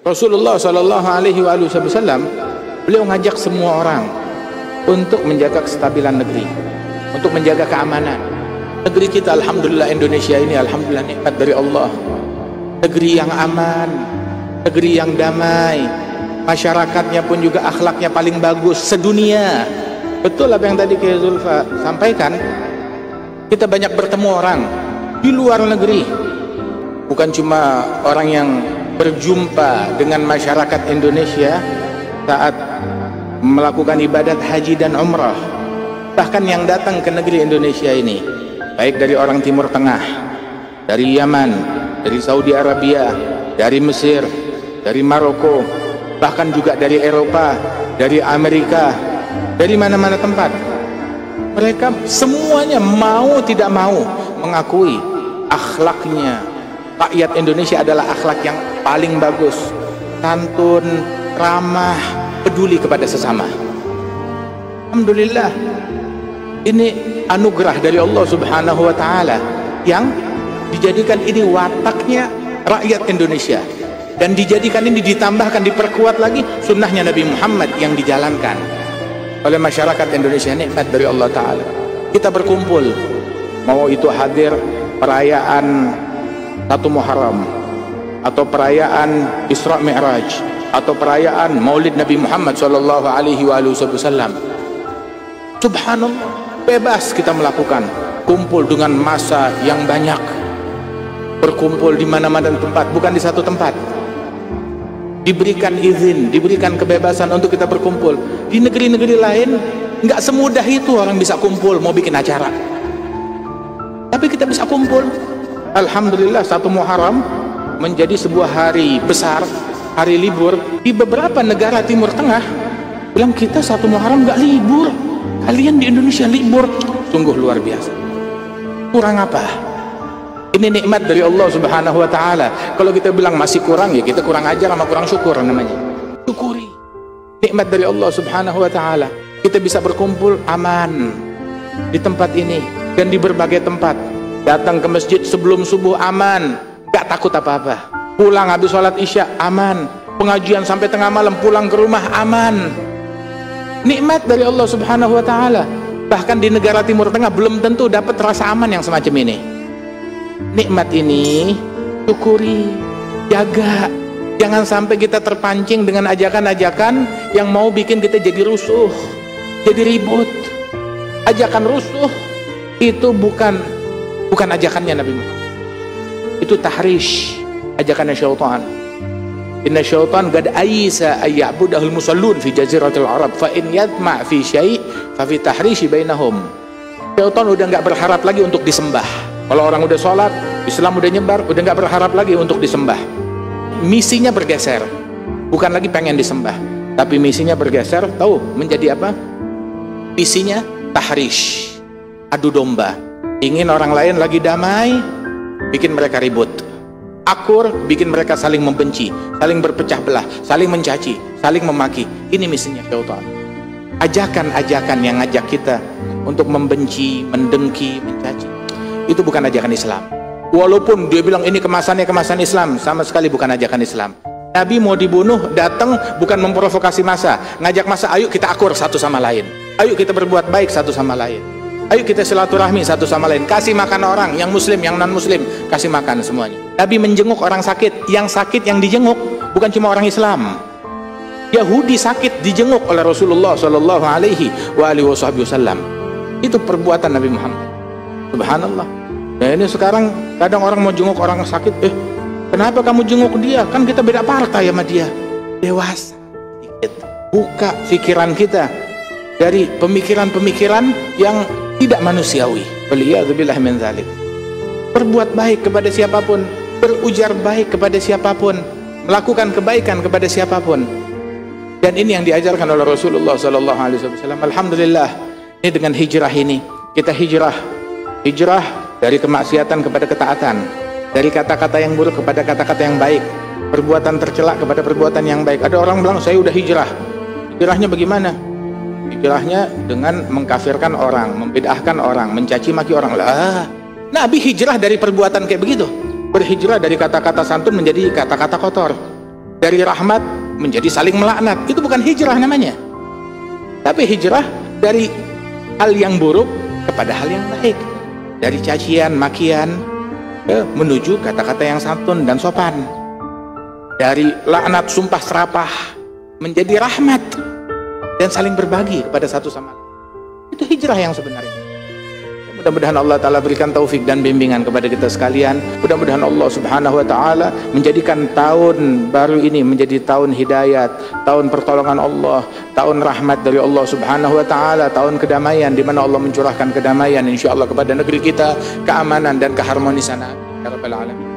Rasulullah Shallallahu Alaihi Wasallam beliau ngajak semua orang untuk menjaga kestabilan negeri, untuk menjaga keamanan negeri kita. Alhamdulillah, Indonesia ini alhamdulillah nikmat dari Allah, negeri yang aman, negeri yang damai, masyarakatnya pun juga akhlaknya paling bagus sedunia. Betul apa yang tadi Kiai Zulfa sampaikan, kita banyak bertemu orang di luar negeri, bukan cuma orang yang berjumpa dengan masyarakat Indonesia saat melakukan ibadat haji dan umrah, bahkan yang datang ke negeri Indonesia ini baik dari orang Timur Tengah, dari Yaman, dari Saudi Arabia, dari Mesir, dari Maroko, bahkan juga dari Eropa, dari Amerika, dari mana-mana tempat. Mereka semuanya mau tidak mau mengakui akhlaknya rakyat Indonesia adalah akhlak yang paling bagus, santun, ramah, peduli kepada sesama. Alhamdulillah, ini anugerah dari Allah Subhanahu wa Ta'ala yang dijadikan ini wataknya rakyat Indonesia, dan dijadikan ini ditambahkan, diperkuat lagi sunnahnya Nabi Muhammad yang dijalankan oleh masyarakat Indonesia. Nikmat dari Allah Ta'ala. Kita berkumpul, mau itu hadir perayaan 1 Muharram, atau perayaan Isra Mi'raj, atau perayaan Maulid Nabi Muhammad Shallallahu Alaihi Wasallam. Subhanallah, bebas kita melakukan, kumpul dengan massa yang banyak, berkumpul di mana-mana tempat, bukan di satu tempat. Diberikan izin, diberikan kebebasan untuk kita berkumpul. Di negeri-negeri lain nggak semudah itu orang bisa kumpul mau bikin acara, tapi kita bisa kumpul. Alhamdulillah, 1 Muharram menjadi sebuah hari besar, hari libur. Di beberapa negara Timur Tengah bilang kita 1 Muharram nggak libur, kalian di Indonesia libur. Sungguh luar biasa. Kurang apa? Ini nikmat dari Allah Subhanahu wa Ta'ala. Kalau kita bilang masih kurang, ya kita kurang ajar sama kurang syukur namanya. Syukuri nikmat dari Allah Subhanahu wa Ta'ala. Kita bisa berkumpul aman di tempat ini dan di berbagai tempat. Datang ke masjid sebelum subuh aman, gak takut apa-apa. Pulang habis sholat isya aman. Pengajian sampai tengah malam, pulang ke rumah aman. Nikmat dari Allah Subhanahu wa Ta'ala. Bahkan di negara Timur Tengah belum tentu dapat rasa aman yang semacam ini. Nikmat ini syukuri, jaga. Jangan sampai kita terpancing dengan ajakan-ajakan yang mau bikin kita jadi rusuh, jadi ribut. Ajakan rusuh itu bukan ajakannya Nabi Muhammad. Itu tahrish, ajakannya syaitan. Inna syaitan qad ayisa ayya'budahul musallun fi jaziratil Arab fa in yatma' fi syai' fa fi tahrishi bainahum. Syaitan udah nggak berharap lagi untuk disembah. Kalau orang udah sholat, Islam udah nyebar, udah nggak berharap lagi untuk disembah. Misinya bergeser, bukan lagi pengen disembah, tapi misinya bergeser. Tahu menjadi apa? Misinya tahrish, adu domba. Ingin orang lain lagi damai, bikin mereka ribut. Akur, bikin mereka saling membenci, saling berpecah belah, saling mencaci, saling memaki. Ini misinya syaitan. Ajakan-ajakan yang ngajak kita untuk membenci, mendengki, mencaci, itu bukan ajakan Islam. Walaupun dia bilang ini kemasannya kemasan Islam, sama sekali bukan ajakan Islam. Nabi mau dibunuh, datang bukan memprovokasi massa, ngajak massa, ayo kita akur satu sama lain, ayo kita berbuat baik satu sama lain, ayo kita silaturahmi satu sama lain, kasih makan orang, yang muslim, yang non muslim, kasih makan semuanya. Nabi menjenguk orang sakit, yang dijenguk bukan cuma orang Islam. Yahudi sakit dijenguk oleh Rasulullah Shallallahu Alaihi Wasallam. Itu perbuatan Nabi Muhammad. Subhanallah. Nah ini sekarang kadang orang mau jenguk orang sakit, kenapa kamu jenguk dia? Kan kita beda partai sama dia. Dewasa, buka pikiran kita dari pemikiran-pemikiran yang tidak manusiawi. Waliyadzubillah min dzalik. Berbuat baik kepada siapapun, berujar baik kepada siapapun, melakukan kebaikan kepada siapapun. Dan ini yang diajarkan oleh Rasulullah Sallallahu Alaihi Wasallam. Alhamdulillah, ini dengan hijrah ini kita hijrah dari kemaksiatan kepada ketaatan, dari kata-kata yang buruk kepada kata-kata yang baik, perbuatan tercela kepada perbuatan yang baik. Ada orang bilang saya udah hijrah. Hijrahnya bagaimana? Hijrahnya dengan mengkafirkan orang, membid'ahkan orang, mencaci maki orang. Lah, Nabi hijrah dari perbuatan kayak begitu. Berhijrah dari kata-kata santun menjadi kata-kata kotor. Dari rahmat menjadi saling melaknat. Itu bukan hijrah namanya, tapi hijrah dari hal yang buruk kepada hal yang baik, dari cacian makian menuju kata-kata yang santun dan sopan, dari laknat sumpah serapah menjadi rahmat dan saling berbagi kepada satu sama lain. Itu hijrah yang sebenarnya. Mudah-mudahan Allah Ta'ala berikan taufik dan bimbingan kepada kita sekalian. Mudah-mudahan Allah Subhanahu Wa Ta'ala menjadikan tahun baru ini menjadi tahun hidayat, tahun pertolongan Allah, tahun rahmat dari Allah Subhanahu Wa Ta'ala, tahun kedamaian di mana Allah mencurahkan kedamaian insya Allah kepada negeri kita, keamanan dan keharmonisan. Ya Rabbal Alamin.